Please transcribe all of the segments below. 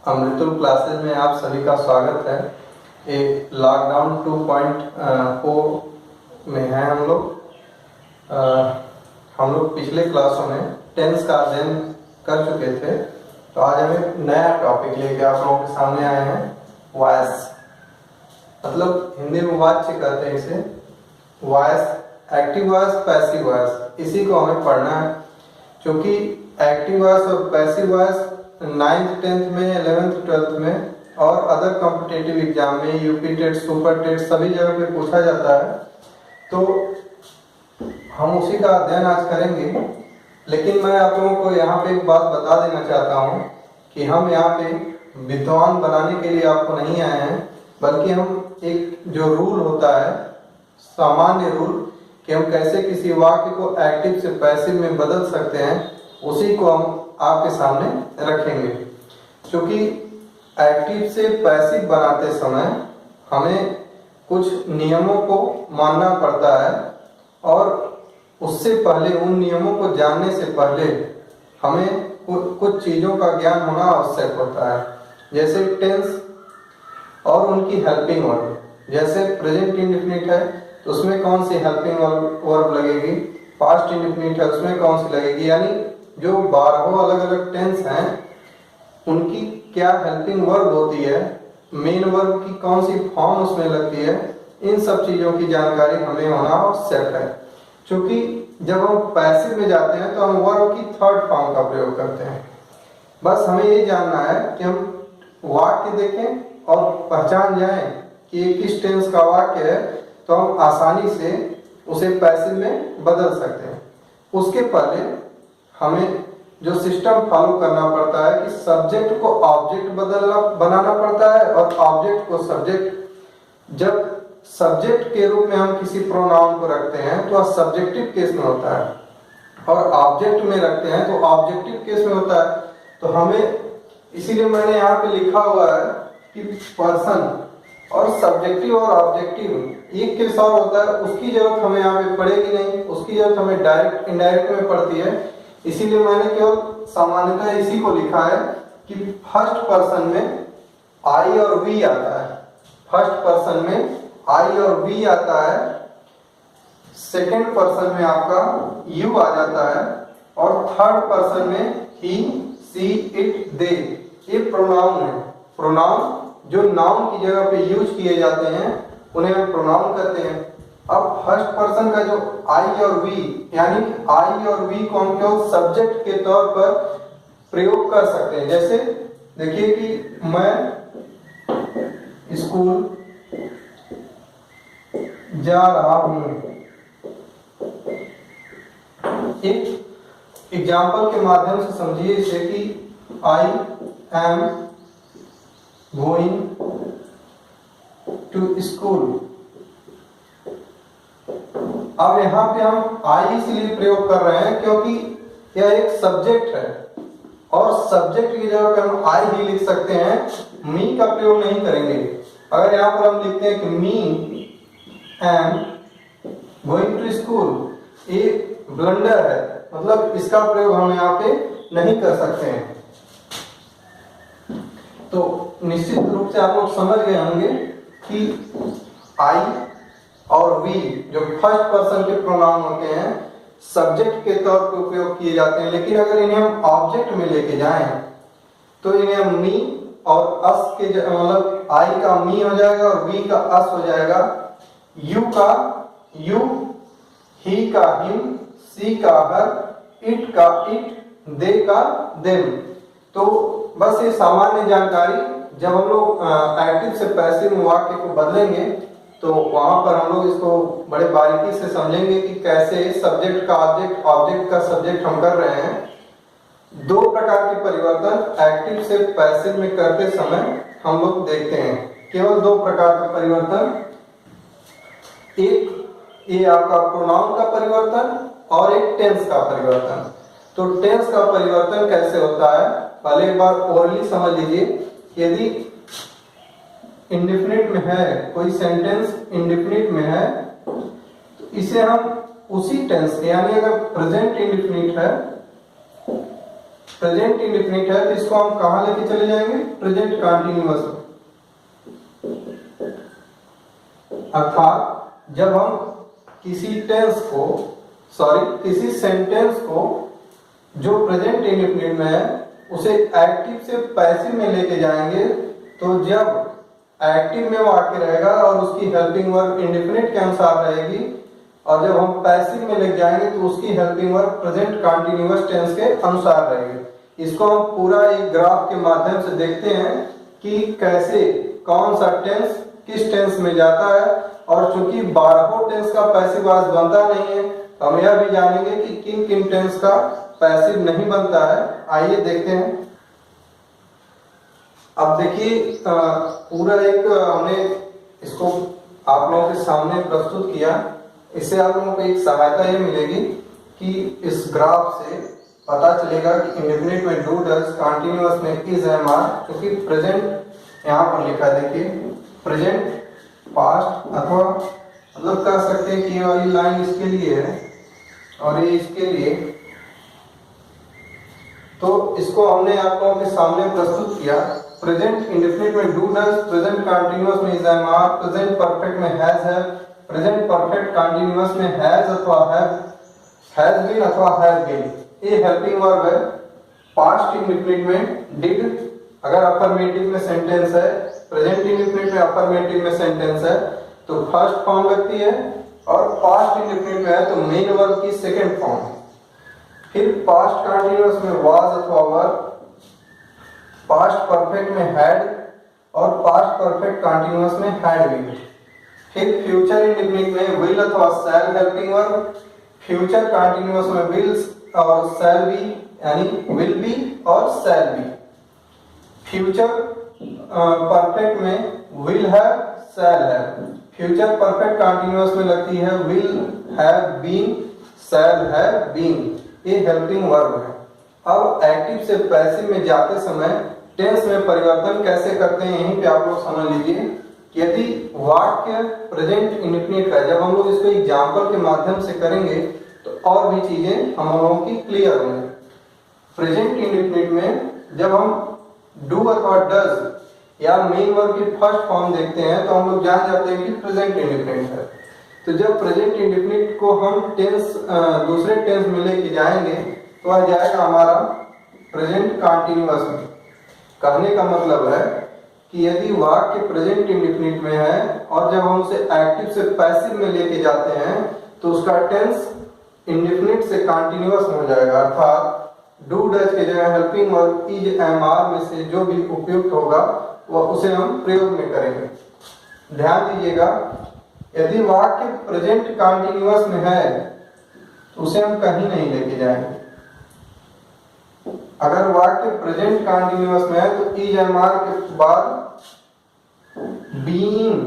अमृतुल classes में आप सभी का स्वागत है। ये लॉकडाउन 2.0 में है हम लोग पिछले क्लासों में टेंस का अध्ययन कर चुके थे। तो आज हम एक नया टॉपिक लेके आप लोगों के सामने आए हैं। वॉइस मतलब हिंदी में वाच्य कहते हैं इसे। Voice, active voice, passive voice, इसी को हमें पढ़ना है। क्योंकि एक्टिव वॉइस और पैसिव वॉइस 9th 10th में, 11th 12th में और अदर कॉम्पिटिटिव एग्जाम में, यूपी टेट, सुपर टेट सभी जगह पे पूछा जाता है। तो हम उसी का अध्ययन आज करेंगे। लेकिन मैं आप लोगों को यहाँ पे एक बात बता देना चाहता हूँ कि हम यहाँ पे विद्वान बनाने के लिए आपको नहीं आए हैं, बल्कि हम एक जो रूल होता है, सामान्य रूल कि हम कैसे किसी वाक्य को एक्टिव से पैसिव में बदल सकते हैं, उसी को हम आपके सामने रखेंगे। क्योंकि एक्टिव से पैसिव बनाते समय हमें कुछ नियमों को मानना पड़ता है और उससे पहले, उन नियमों को जानने से पहले हमें कुछ चीज़ों का ज्ञान होना आवश्यक होता है। जैसे टेंस और उनकी हेल्पिंग वर्ब। जैसे प्रेजेंट इंडेफिनिट है तो उसमें कौन सी हेल्पिंग वर्ब लगेगी, पास्ट इंडेफिनिट है उसमें कौन सी लगेगी, यानी जो 12 अलग अलग टेंस हैं उनकी क्या हेल्पिंग वर्ब होती है, मेन वर्ब की कौन सी फॉर्म उसमें लगती है, इन सब चीज़ों की जानकारी हमें होना आवश्यक है। क्योंकि जब हम पैसिव में जाते हैं तो हम वर्ब की थर्ड फॉर्म का प्रयोग करते हैं। बस हमें ये जानना है कि हम वाक्य देखें और पहचान जाएं कि ये किस टेंस का वाक्य है, तो हम आसानी से उसे पैसिव में बदल सकते हैं। उसके पहले हमें जो सिस्टम फॉलो करना पड़ता है कि सब्जेक्ट को ऑब्जेक्ट बनाना पड़ता है और ऑब्जेक्ट को सब्जेक्ट। जब सब्जेक्ट के रूप में हम किसी प्रोनाउन को रखते हैं तो वह सब्जेक्टिव केस में होता है, और ऑब्जेक्ट में रखते हैं तो ऑब्जेक्टिव केस में होता है। तो हमें, इसीलिए मैंने यहाँ पे लिखा हुआ है कि पर्सन और सब्जेक्टिव और ऑब्जेक्टिव एक केस और होता है, उसकी जरूरत हमें यहाँ पे पड़ेगी नहीं, उसकी जरूरत हमें डायरेक्ट इनडायरेक्ट में पड़ती है। इसीलिए मैंने केवल सामान्यतः इसी को लिखा है कि फर्स्ट पर्सन में आई और वी आता है, फर्स्ट पर्सन में आई और वी आता है, सेकंड पर्सन में आपका यू आ जाता है, और थर्ड पर्सन में ही, सी, इट, दे। ये प्रोनाउन है। प्रोनाउन जो नाउन की जगह पे यूज किए जाते हैं उन्हें हम प्रोनाउन कहते हैं। अब फर्स्ट पर्सन का जो आई और वी, यानी आई और वी को हम केवल सब्जेक्ट के तौर पर प्रयोग कर सकते हैं। जैसे देखिए कि मैं स्कूल जा रहा हूं। एक एग्जाम्पल के माध्यम से समझिए इसे कि I am going to school. अब यहाँ पे हम आई इसलिए प्रयोग कर रहे हैं क्योंकि यह एक सब्जेक्ट है, और सब्जेक्ट की जगह पे हम आई ही लिख सकते हैं, मी का प्रयोग नहीं करेंगे। अगर यहाँ पर हम लिखते हैं कि मी एम गोइंग टू स्कूल, ये ब्लंडर है, मतलब इसका प्रयोग हम यहाँ पे नहीं कर सकते हैं। तो निश्चित रूप से आप लोग समझ गए होंगे कि आई और वी जो फर्स्ट पर्सन के प्रोनाउन होते हैं सब्जेक्ट के तौर पर उपयोग किए जाते हैं। लेकिन अगर इन्हें हम ऑब्जेक्ट में लेके जाएं तो इन्हें हम मी और अस के, मतलब आई का मी हो जाएगा और वी का अस हो जाएगा, यू का यू, ही का हिम, सी का हर, इट का इट, दे का देम। तो बस ये सामान्य जानकारी, जब हम लोग एक्टिव से पैसिव में वाक्य को बदलेंगे तो वहां पर हम लोग इसको बड़े बारीकी से समझेंगे कि कैसे सब्जेक्ट का ऑब्जेक्ट, ऑब्जेक्ट का सब्जेक्ट हम कर रहे हैं। दो प्रकार के परिवर्तन एक्टिव से पैसिव में करते समय हम लोग देखते हैं, केवल दो प्रकार का परिवर्तन। एक ये आपका प्रोनाउन का परिवर्तन और एक टेंस का परिवर्तन। तो टेंस का परिवर्तन कैसे होता है, पहले एक बार ओरली समझ लीजिए। यदि इंडेफिनिट में है, कोई सेंटेंस इंडेफिनिट में है, तो इसे हम उसी टेंस, यानी अगर प्रेजेंट इंडेफिनिट है, प्रेजेंट इंडेफिनिट है तो इसको हम कहां लेके चले जाएंगे, प्रेजेंट कंटीन्यूअस में। अर्थात जब हम किसी सेंटेंस को जो प्रेजेंट इंडेफिनिट में है उसे एक्टिव से पैसिव में लेके जाएंगे, तो जब एक्टिव में वो आके रहेगा और उसकी हेल्पिंग वर्ब इंडेफिनिट के अनुसार रहेगी, और जब हम पैसिव में लेके जाएंगे तो उसकी helping verb present continuous tense के अनुसार रहेगी। इसको हम पूरा एक ग्राफ के माध्यम से देखते हैं कि कैसे कौन सा टेंस किस टेंस में जाता है, और चूंकि 12 टेंस का पैसिव वॉइस बनता नहीं है, तो हम यह भी जानेंगे कि किन किन टेंस का पैसिव नहीं बनता है। आइए देखते हैं। अब देखिए पूरा एक हमने इसको आप लोगों के सामने प्रस्तुत किया। इससे आप लोगों को एक सहायता ये मिलेगी कि इस ग्राफ से पता चलेगा कि इंडेफिनिट में डू डज, कंटीन्यूअस में इज, एम, आर, क्योंकि प्रेजेंट यहाँ पर लिखा है, देखिए प्रेजेंट, पास्ट, अथवा मतलब कह सकते हैं कि ये वाली लाइन इसके लिए है और ये इसके लिए। तो इसको हमने आप लोगों के सामने प्रस्तुत किया। प्रेजेंट इंडेफिनिट में डू डज, प्रेजेंट कंटीन्यूअस में is, am, are, present perfect में has, have, present perfect continuous में हैज अथवा हैव, हैज बीन अथवा हैव बीन, ये हेल्पिंग वर्ब है। पास्ट इंडेफिनिट में डिड, अगर अफर्मेटिव में सेंटेंस है, प्रेजेंट इंडेफिनिट में अफर्मेटिव में सेंटेंस है तो फर्स्ट फॉर्म लगती है, और पास्ट इंडेफिनिट में है तो मेन वर्ब की सेकंड फॉर्म। फिर पास्ट कंटीन्यूअस में वाज अथवा वर, पास्ट परफेक्ट में हैड, और पास्ट परफेक्ट कंटीन्यूअस में हैड बीन। फिर फ्यूचर इंडेफिनिट में विल अथवा shall helping verb, future continuous में विल और शैल बी, यानी विल बी और शैल बी। फ्यूचर परफेक्ट में will have, shall have. Future perfect continuous में लगती है will have been, shall have been, ये हेल्पिंग वर्ब है। अब एक्टिव से पैसिव में जाते समय टेंस में परिवर्तन कैसे करते हैं, यहीं पे आप लोग समझ लीजिए। यदि वाक्य प्रेजेंट इंडेफिनिट का, जब हम लोग इसको एग्जांपल के माध्यम से करेंगे तो और भी चीजें हम लोगों की क्लियर होंगी। प्रेजेंट इंडेफिनिट में जब हम डू अथवा डज या मेन वर्ब की फर्स्ट फॉर्म देखते हैं तो हम लोग जान जाते हैं कि प्रेजेंट इंडेफिनिट है। तो जब प्रेजेंट इंडेफिनिट को हम टेंस दूसरे टेंस में लेके जाएंगे तो आ जाएगा हमारा प्रेजेंट कंटीन्यूअस में। कहने का मतलब है कि यदि वाक्य प्रेजेंट इंडेफिनिट में है और जब हम उसे एक्टिव से पैसिव में लेके जाते हैं तो उसका टेंस इंडेफिनिट से कंटीन्यूअस हो जाएगा। अर्थात डू डज के जगह helping verb is, am, are में से जो भी उपयुक्त होगा वह उसे हम प्रयोग में करेंगे। ध्यान दीजिएगा, यदि वाक्य प्रेजेंट कंटीन्यूअस में है तो उसे हम कहीं नहीं लेके जाएंगे। अगर वाक्य प्रेजेंट कंटीन्यूअस में है तो इज, एम, आर के बाद बीइंग,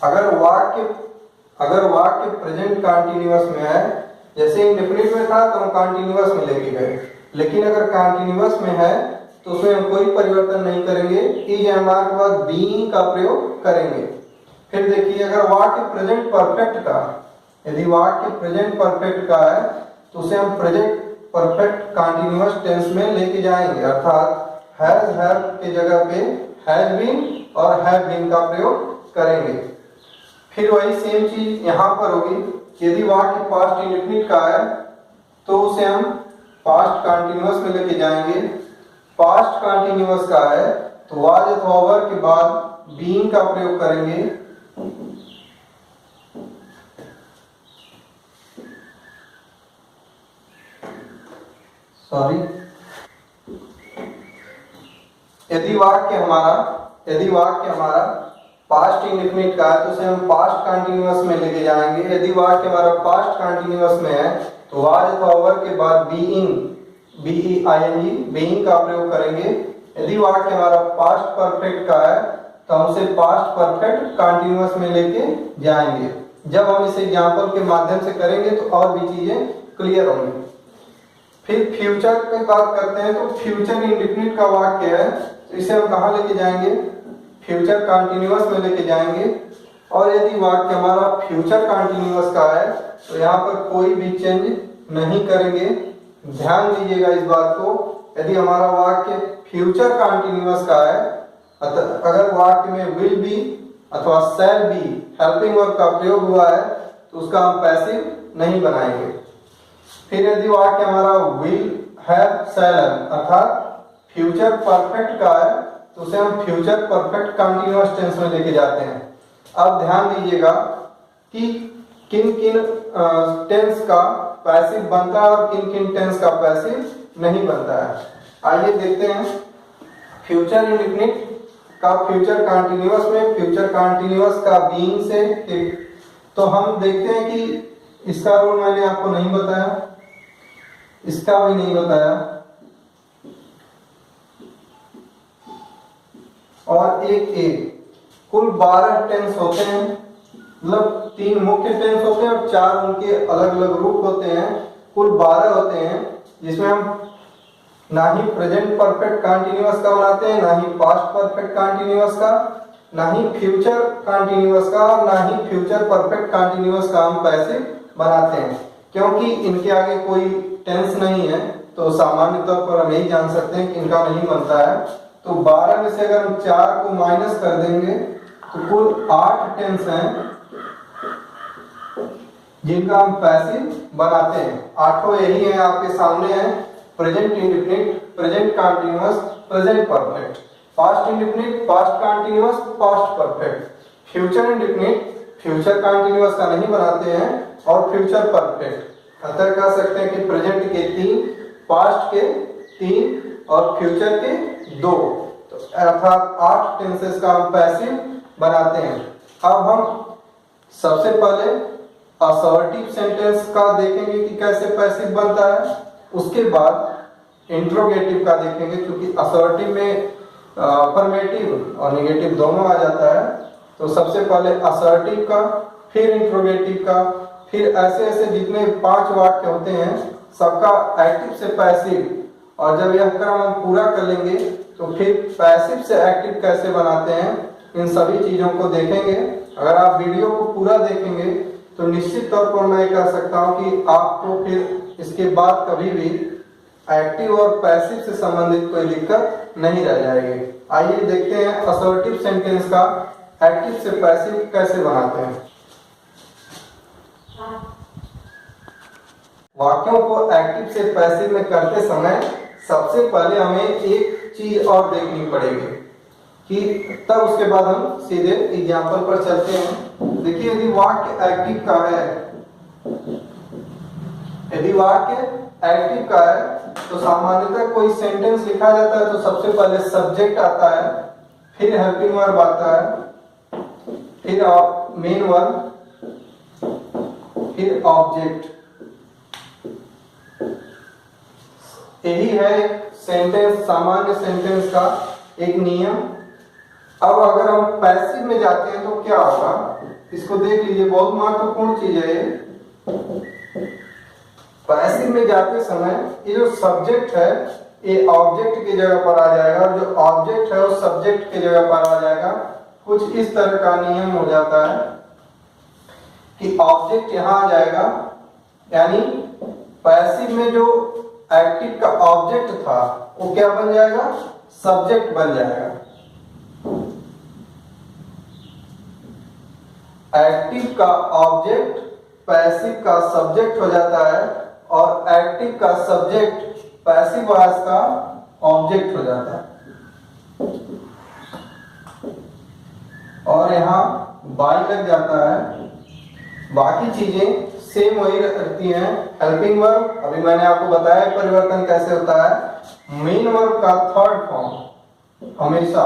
अगर वाक्य प्रेजेंट कंटीन्यूअस में है, जैसे इंडेफिनिट में था तो हम कंटीन्यूअस में लेके गए, लेकिन अगर कंटीन्यूअस में है तो उसमें हम कोई परिवर्तन नहीं करेंगे, इज, एम, आर के बाद बीइंग का प्रयोग करेंगे। फिर देखिए अगर वाक्य प्रेजेंट परफेक्ट का, यदि वाक्य प्रेजेंट परफेक्ट का है तो उसे हम प्रेजेंट परफेक्ट कंटीन्यूअस टेंस में लेके जाएंगे। अर्थात हैज, हैव के जगह पे हैज बीन और हैव बीन का प्रयोग करेंगे। फिर वही सेम चीज यहां पर होगी। यदि वाक्य पास्ट इंडेफिनिट का है तो उसे हम पास्ट कंटीन्यूअस में लेके जाएंगे। पास्ट कंटीन्यूअस का है तो वाज अथवा वर के बाद बीइंग का प्रयोग करेंगे। यदि वाक्य हमारा पास्ट इंडेफिनिट का है तो उसे हम पास्ट कंटीन्यूअस में लेके जाएंगे। यदि वाक्य हमारा पास्ट कंटीन्यूअस में है तो वाज अथवा वर के बाद बीइंग, बीईआईएनजी, बीइंग का प्रयोग करेंगे। यदि वाक्य हमारा पास्ट परफेक्ट का है तो हम उसे पास्ट परफेक्ट कंटीन्यूअस में लेके जाएंगे। जब हम इसे एग्जांपल के माध्यम से करेंगे तो और भी चीजें क्लियर होंगी। फिर फ्यूचर की बात करते हैं तो फ्यूचर इंडेफिनिट का वाक्य है तो इसे हम कहां लेके जाएंगे, फ्यूचर कंटीन्यूअस में लेके जाएंगे। और यदि वाक्य हमारा फ्यूचर कंटिन्यूअस का है तो यहाँ पर कोई भी चेंज नहीं करेंगे। ध्यान दीजिएगा इस बात को। यदि हमारा वाक्य फ्यूचर कंटिन्यूअस का है, अगर वाक्य में विल बी अथवा शैल बी हेल्पिंग वर्ब का प्रयोग हुआ है तो उसका हम पैसिव नहीं बनाएंगे। फिर यदि वाक्य हमारा विल है शैल अर्थात फ्यूचर परफेक्ट का है तो उसे हम फ्यूचर परफेक्ट कंटिन्यूअस टेंस में लेके जाते हैं। अब ध्यान दीजिएगा कि किन किन टेंस का पैसिव बनता है और किन किन टेंस का पैसिव नहीं बनता है। आइए देखते हैं। फ्यूचर इंडेफिनिट का फ्यूचर कंटिन्यूअस में फ्यूचर कंटिन्यूअस का बीइंग से तो हम देखते हैं कि इसका रूल मैंने आपको नहीं बताया, इसका भी नहीं बताया, और एक कुल 12 टेंस होते हैं। मतलब 3 मुख्य टेंस होते हैं और 4 उनके अलग अलग रूप होते हैं। कुल 12 होते हैं जिसमें हम ना ही प्रेजेंट परफेक्ट कंटिन्यूअस का बनाते हैं, ना ही पास्ट परफेक्ट कंटिन्यूअस का, ना ही फ्यूचर कंटिन्यूअस का, और ना ही फ्यूचर परफेक्ट कंटिन्यूअस का हम पैसिव बनाते हैं। क्योंकि इनके आगे कोई टेंस नहीं है तो सामान्य तौर पर हम यही जान सकते हैं कि इनका नहीं बनता है। तो 12 में से अगर हम 4 को माइनस कर देंगे तो कुल 8 टेंस हैं जिनका हम पैसिव बनाते हैं। 8 यही है, आपके सामने है। Present indefinite, present continuous, present perfect, past indefinite, past continuous, past perfect, future indefinite, future continuous का नहीं बनाते हैं, और फ्यूचर परफेक्ट। अतः कह सकते हैं कि प्रेजेंट के 3, पास्ट के 3 और फ्यूचर के 2, तो अर्थात 8 टेंसेस का हम पैसिव बनाते हैं। अब हम सबसे पहले असर्टिव सेंटेंस का देखेंगे कि कैसे पैसिव बनता है, उसके बाद इंट्रोगेटिव का देखेंगे, क्योंकि असर्टिव में अफर्मेटिव और नेगेटिव दोनों आ जाता है। तो सबसे पहले असर्टिव का, फिर इंट्रोगेटिव का, फिर ऐसे ऐसे जितने 5 वाक्य होते हैं सबका एक्टिव से पैसिव, और जब यह क्रम हम पूरा कर लेंगे तो फिर पैसिव से एक्टिव कैसे बनाते हैं, इन सभी चीजों को देखेंगे। अगर आप वीडियो को पूरा देखेंगे तो निश्चित तौर पर मैं कह सकता हूं कि आपको फिर इसके बाद कभी भी एक्टिव और पैसिव से संबंधित कोई दिक्कत नहीं रह जाएगी। आइए देखते हैं असर्टिव सेंटेंस का एक्टिव से पैसिव कैसे बनाते हैं। वाक्यों को एक्टिव से पैसिव में करते समय सबसे पहले हमें एक चीज और देखनी पड़ेगी कि तब उसके बाद हम सीधे एग्जाम्पल पर चलते हैं। देखिए, यदि वाक्य एक्टिव का है, यदि वाक्य एक्टिव का है तो सामान्यतः कोई सेंटेंस लिखा जाता है तो सबसे पहले सब्जेक्ट आता है, फिर हेल्पिंग वर्ब आता है, फिर मेन वर्ब, फिर ऑब्जेक्ट। यही है सेंटेंस, सामान्य सेंटेंस का एक नियम। अब अगर हम पैसिव में जाते हैं तो क्या होगा, इसको देख लीजिए, बहुत महत्वपूर्ण चीज है ये। पैसिव में जाते समय ये जो सब्जेक्ट है ये ऑब्जेक्ट की जगह पर आ जाएगा, और जो ऑब्जेक्ट है वो सब्जेक्ट की जगह पर आ जाएगा। कुछ इस तरह का नियम हो जाता है कि ऑब्जेक्ट यहां आ जाएगा, यानी पैसिव में जो एक्टिव का ऑब्जेक्ट था वो क्या बन जाएगा, सब्जेक्ट बन जाएगा। एक्टिव का ऑब्जेक्ट पैसिव का सब्जेक्ट हो जाता है, और एक्टिव का सब्जेक्ट पैसिव वॉइस का ऑब्जेक्ट हो जाता है, और यहां बाई लग जाता है। बाकी चीजें सेम वही रहती हैं। हेल्पिंग वर्ब, अभी मैंने आपको बताया परिवर्तन कैसे होता है। मेन वर्ब का थर्ड फॉर्म हमेशा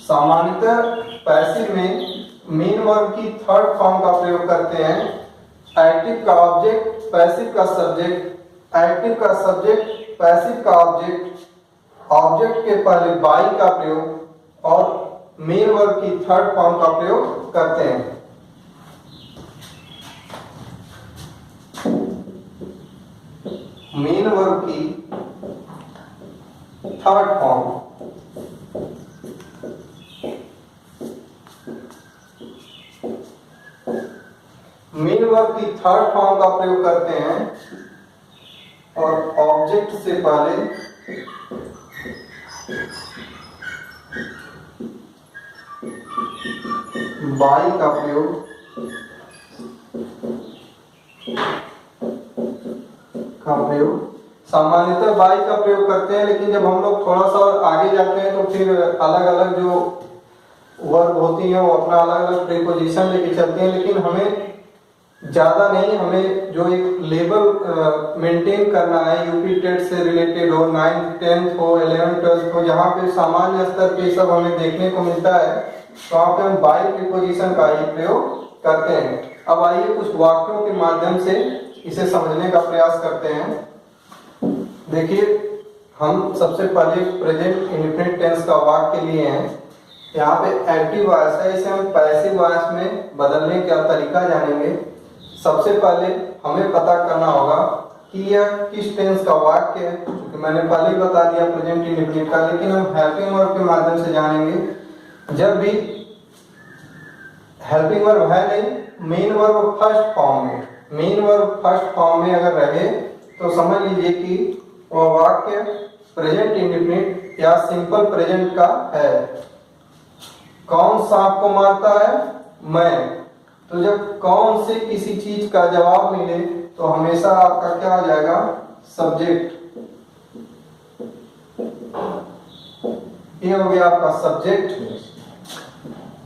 सामान्यतः पैसिव में मेन वर्ब की थर्ड फॉर्म का प्रयोग करते हैं। एक्टिव का ऑब्जेक्ट, पैसिव का सब्जेक्ट, एक्टिव का सब्जेक्ट, पैसिव का ऑब्जेक्ट, ऑब्जेक्ट के पहले बाई का प्रयोग, और मेन वर्ब की थर्ड फॉर्म का प्रयोग करते हैं। मेन वर्ब की थर्ड फॉर्म मेन वर्ब की थर्ड फॉर्म का प्रयोग करते हैं और ऑब्जेक्ट से पहले बाई का प्रयोग सामान्यतः बाई का प्रयोग करते हैं, लेकिन जब हम लोग थोड़ा सा और आगे जाते हैं तो फिर अलग अलग जो वर्ब होती हैं वो अपना अलग अलग प्रीपोजिशन लेके चलते हैं। लेकिन हमें ज़्यादा नहीं, हमें जो एक लेवल मेंटेन करना है, यूपी टेट से रिलेटेड हो, 9th 10th हो, 11th 12th हो, जहाँ पे सामान्य स्तर पे सब हमें देखने को मिलता है, तो वहाँ पे हम बाई प्रीपोजिशन का ही प्रयोग करते हैं। अब आइए कुछ वाक्यों के माध्यम से इसे समझने का प्रयास करते हैं। देखिए, हम सबसे पहले प्रेजेंट इंडेफिनिट टेंस का वाक्य लिए हैं। यहाँ पे एक्टिव वॉइस है, इसे हम पैसिव वॉइस में बदलने का तरीका जानेंगे। सबसे पहले हमें पता करना होगा कि यह किस टेंस का वाक्य है, क्योंकि मैंने पहले ही बता दिया प्रेजेंट इंडेफिनिट का, लेकिन हम हेल्पिंग वर्ब के माध्यम से जानेंगे। जब भी हेल्पिंग वर्ब है नहीं, मेन वर्ब फर्स्ट फॉर्म में, मेन वर्ब फर्स्ट फॉर्म में अगर रहे तो समझ लीजिए कि वह वाक्य प्रेजेंट इंडेफिनिट या सिंपल प्रेजेंट का है। कौन सांप को मारता है? मैं। तो जब कौन से किसी चीज का जवाब मिले तो हमेशा आपका क्या हो जाएगा? सब्जेक्ट। ये हो गया आपका सब्जेक्ट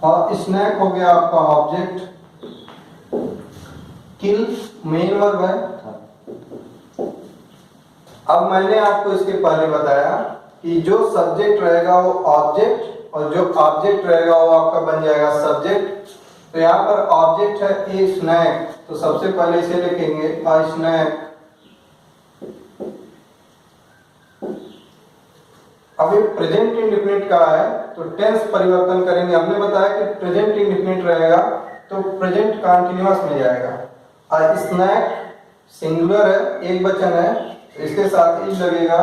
और स्नैक हो गया आपका ऑब्जेक्ट। किल मेन वर्ब है। अब मैंने आपको इसके पहले बताया कि जो सब्जेक्ट रहेगा वो ऑब्जेक्ट और जो ऑब्जेक्ट रहेगा वो आपका बन जाएगा सब्जेक्ट। तो यहाँ पर ऑब्जेक्ट है ए स्नैक, तो सबसे पहले इसे लिखेंगे अ स्नैक। अभी प्रेजेंट इंडेफिनिट का है तो टेंस परिवर्तन करेंगे। हमने बताया कि प्रेजेंट इंडेफिनिट रहेगा तो प्रेजेंट कंटीन्यूअस में जाएगा। अ स्नैक सिंगुलर है, एक वचन है, तो इसके साथ इज लगेगा।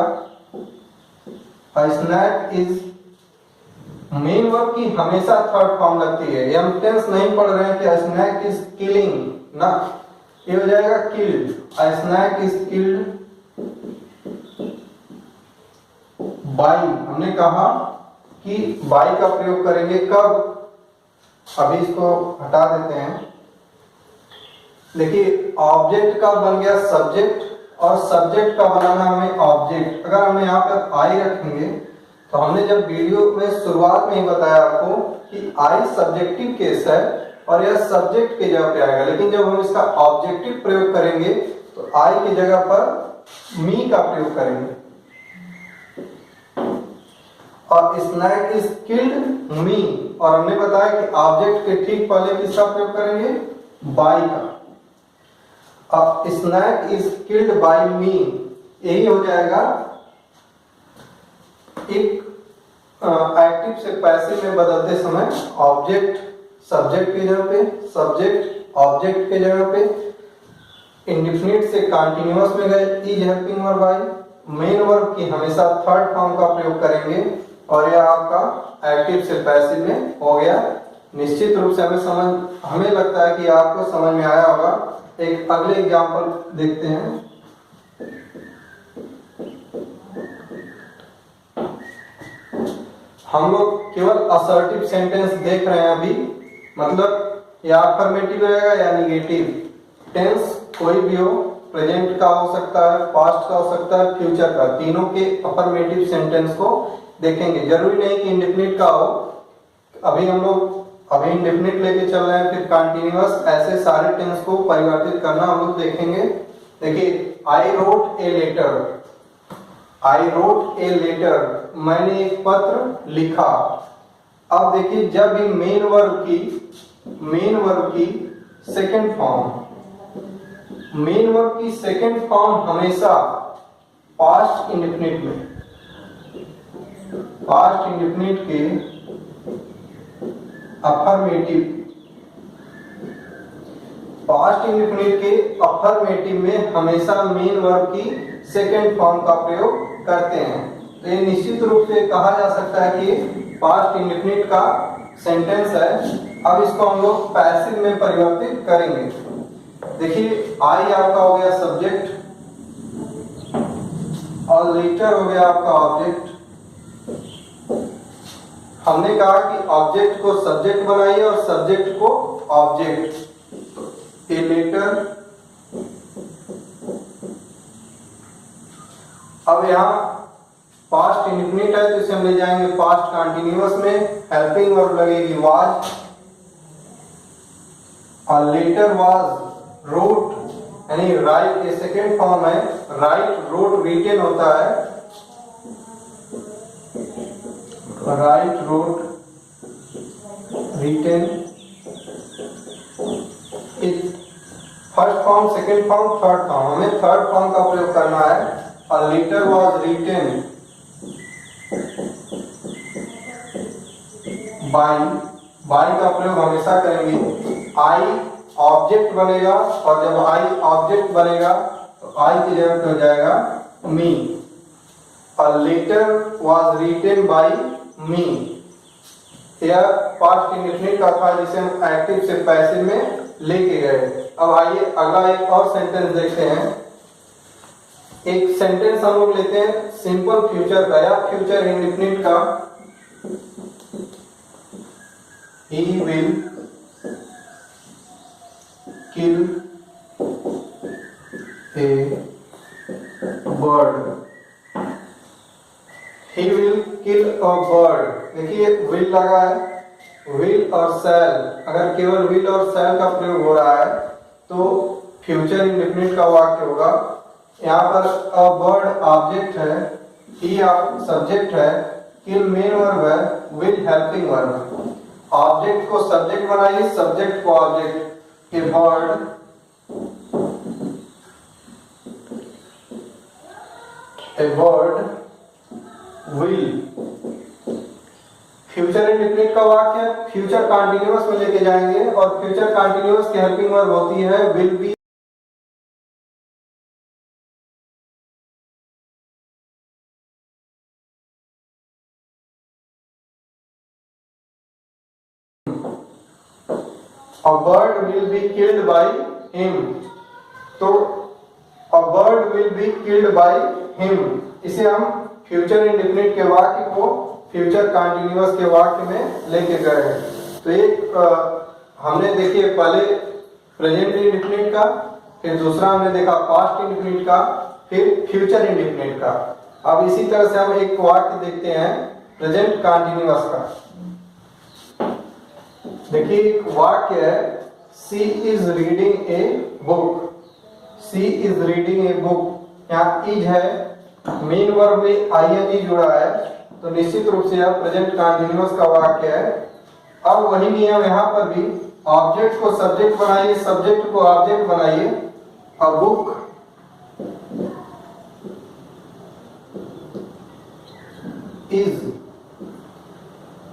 अ स्नैक इज मेन वर्ब की हमेशा थर्ड फॉर्म लगती है। ये हम टेंस नहीं पढ़ रहे हैं कि स्नैक इज किलिंग ना, ये हो जाएगा killed. Snake is killed by. हमने कहा कि बाई का प्रयोग करेंगे कब? अभी इसको हटा देते हैं। देखिए, ऑब्जेक्ट का बन गया सब्जेक्ट और सब्जेक्ट का बनाना हमें ऑब्जेक्ट। अगर हम यहाँ पर आई रखेंगे तो हमने जब वीडियो में शुरुआत में ही बताया आपको कि आई सब्जेक्टिव केस है और यह सब्जेक्ट की जगह पे आएगा, लेकिन जब हम इसका ऑब्जेक्टिव प्रयोग करेंगे तो आई की जगह पर मी का प्रयोग करेंगे। और स्नैक इज किल्ड मी, और हमने बताया कि ऑब्जेक्ट के ठीक पहले किसका प्रयोग करेंगे? बाय का। अब स्नैक इज किल्ड बाय मी, यही हो जाएगा एक एक्टिव से पैसिव में बदलते समय ऑब्जेक्ट सब्जेक्ट की जगह पे, सब्जेक्ट ऑब्जेक्ट के जगह पे, इंडेफिनिट से कंटीन्यूअस में गए, is helping verb I. Main verb की हमेशा थर्ड फॉर्म का प्रयोग करेंगे और यह आपका एक्टिव से पैसिव में हो गया। निश्चित रूप से हमें लगता है कि आपको समझ में आया होगा। एक अगले एग्जांपल देखते हैं। हम लोग केवल असर्टिव सेंटेंस देख रहे हैं अभी, मतलब या अफर्मेटिव रहेगा या निगेटिव। टेंस कोई भी हो, प्रेजेंट का हो सकता है, पास्ट का हो सकता है, फ्यूचर का, तीनों के अफर्मेटिव सेंटेंस को देखेंगे। जरूरी नहीं कि इंडेफिनिट का हो। अभी हम लोग इंडेफिनिट लेके चल रहे हैं, फिर कंटीन्यूअस, ऐसे सारे टेंस को परिवर्तित करना हम लोग देखेंगे। देखिए, I wrote a letter, I wrote a letter, मैंने एक पत्र लिखा। अब देखिए, जब भी मेन वर्ब की सेकंड फॉर्म, मेन वर्ब की सेकंड फॉर्म हमेशा पास्ट इंडेफिनिट में, पास्ट इंडेफिनिट के अफर्मेटिव, पास्ट इंडेफिनिट के अफर्मेटिव में हमेशा मेन वर्ब की सेकंड फॉर्म का प्रयोग करते हैं। तो ये निश्चित रूप से कहा जा सकता है कि पास्ट इंडेफिनिट का सेंटेंस है। अब इसको हम लोग पैसिव में परिवर्तित करेंगे। देखिए आई आपका हो गया सब्जेक्ट और लेटर हो गया आपका ऑब्जेक्ट। हमने कहा कि ऑब्जेक्ट को सब्जेक्ट बनाइए और सब्जेक्ट को ऑब्जेक्ट। ए लेटर, अब यहाँ पास्ट इंडिफिनिट है तो इसे हम ले जाएंगे पास्ट कंटिन्यूअस में, हेल्पिंग वर्ब लगेगी वाज, और लेटर वाज रोट, यानी राइट ये सेकेंड फॉर्म है, राइट रोट रिटेन होता है, write wrote written, first form, second form, third form, हमें थर्ड फॉर्म का प्रयोग करना है। और लेटर वाज रिटेन बाय का प्रयोग हमेशा करेंगे। आई ऑब्जेक्ट बनेगा और जब आई ऑब्जेक्ट बनेगा तो आई की जगह पे हो जाएगा मी। और लेटर वाज रिटेन बाय मी, यह पास्ट इंडेफिनिट का था जिसे हम एक्टिव से पैसिव में लेके गए। अब आइए अगला एक और सेंटेंस देखते हैं। एक सेंटेंस हम लोग लेते हैं सिंपल फ्यूचर का या फ्यूचर इंडेफिनिट का। He will kill a bird. He will kill a bird। देखिए will लगा है, will और shall, अगर केवल will और shall का प्रयोग हो रहा है तो फ्यूचर इंडेफिनिट का वाक्य होगा। यहाँ पर a bird ऑब्जेक्ट है, he सब्जेक्ट है, kill मेन वर्ब है, will हेल्पिंग वर्ब है। ऑब्जेक्ट को सब्जेक्ट बनाइए, सब्जेक्ट को object. A bird will, future indefinite का वाक्य फ्यूचर कंटीन्यूअस में लेके जाएंगे और फ्यूचर कंटीन्यूअस की हेल्पिंग वर्ब होती है will be. A bird will be killed by him, तो a bird will be killed by him, इसे हम फ्यूचर इंडेफिनिट के वाक्य को फ्यूचर कंटीन्यूअस के वाक्य में लेके गए हैं। तो एक हमने देखिए पहले प्रेजेंट इंडेफिनिट का, फिर दूसरा हमने देखा पास्ट इंडेफिनिट का, फिर फ्यूचर इंडेफिनिट का। अब इसी तरह से हम एक वाक्य देखते हैं प्रेजेंट कंटीन्यूअस का। देखिए एक वाक्य है she is reading a book, she is reading a book. यहाँ इज है, मेन वर्ब में आईएनजी जुड़ा है तो निश्चित रूप से यह प्रेजेंट कंटीन्यूअस का वाक्य है। अब वही नियम यहाँ पर भी, ऑब्जेक्ट को सब्जेक्ट बनाइए, सब्जेक्ट को ऑब्जेक्ट बनाइए। अ बुक इज,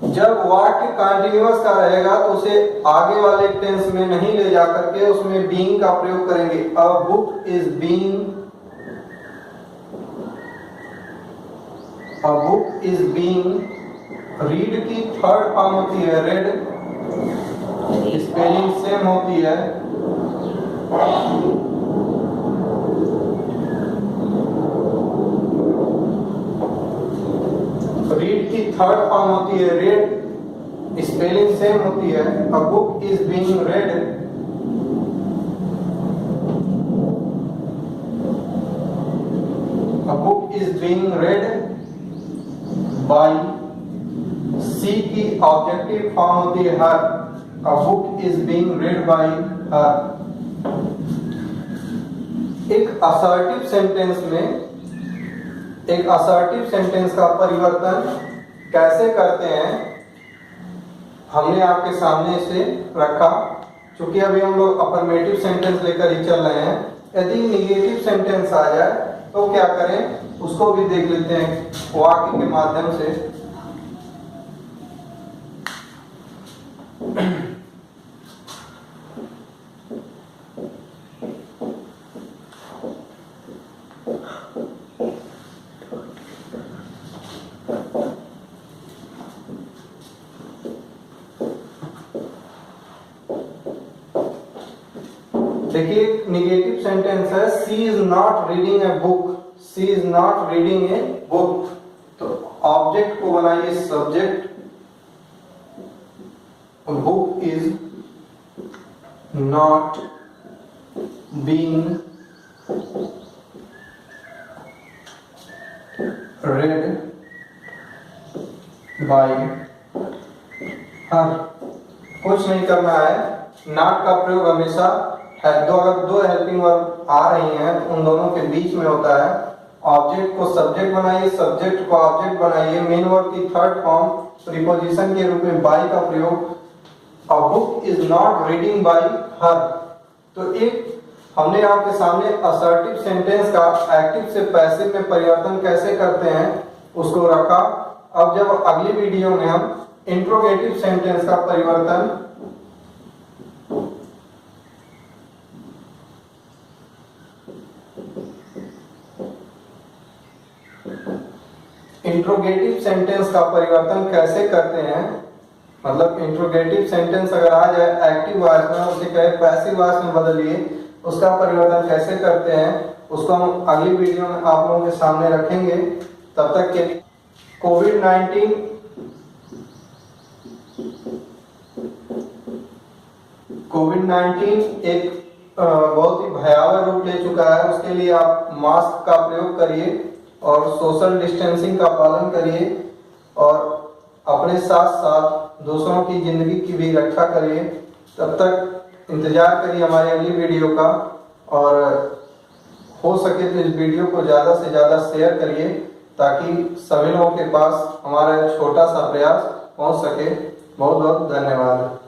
जब वाक्य कंटीन्यूअस का रहेगा तो उसे आगे वाले टेंस में नहीं ले जा करके उसमें बीइंग का प्रयोग करेंगे। अ book is being, a book is being. Read की थर्ड फॉर्म होती है रेड, स्पेलिंग सेम होती है। रीड की थर्ड फॉर्म होती है रेड, स्पेलिंग सेम होती है। A book is being read, a book is being read by. She की ऑब्जेक्टिव फॉर्म होती है her, a book is being read by her. एक असर्टिव सेंटेंस में, एक असर्टिव सेंटेंस का परिवर्तन कैसे करते हैं हमने आपके सामने इसे रखा। क्योंकि अभी हम लोग अफर्मेटिव सेंटेंस लेकर ही चल रहे हैं। यदि निगेटिव सेंटेंस आ जाए तो क्या करें उसको भी देख लेते हैं वाक्य के माध्यम से। देखिए निगेटिव सेंटेंस है she is not reading a book, she is not reading a book. तो ऑब्जेक्ट को बनाइए subject, book is not being read by her. कुछ नहीं करना है, नॉट का प्रयोग हमेशा है अगर दो हेल्पिंग वर्ब आ रही हैं तो उन दोनों के बीच में होता है। ऑब्जेक्ट को सब्जेक्ट बनाइए, सब्जेक्ट को ऑब्जेक्ट बनाइए। मेन वर्ब की थर्ड फॉर्म प्रीपोजिशन के रूप में बाय का प्रयोग। अ book is not reading by हर। तो एक हमने आपके सामने असर्टिव सेंटेंस का एक्टिव से पैसिव में परिवर्तन कैसे करते हैं उसको रखा। अब जब अगली वीडियो में हम इंट्रोगेटिव सेंटेंस का परिवर्तन कैसे करते हैं, मतलब इंट्रोगेटिव सेंटेंस अगर आ जाए एक्टिव वॉइस में उसे कहे पैसिव वॉइस में बदलिए, उसका परिवर्तन कैसे करते हैं उसको हम अगली वीडियो में आप लोगों के सामने रखेंगे। तब तक के लिए कोविड-19 एक बहुत ही भयावह रूप ले चुका है। उसके लिए आप मास्क का प्रयोग करिए और सोशल डिस्टेंसिंग का पालन करिए और अपने साथ साथ दूसरों की जिंदगी की भी रक्षा करिए। तब तक इंतजार करिए हमारी अगली वीडियो का, और हो सके तो इस वीडियो को ज़्यादा से ज़्यादा शेयर करिए ताकि सभी लोगों के पास हमारा छोटा सा प्रयास पहुंच सके। बहुत बहुत धन्यवाद।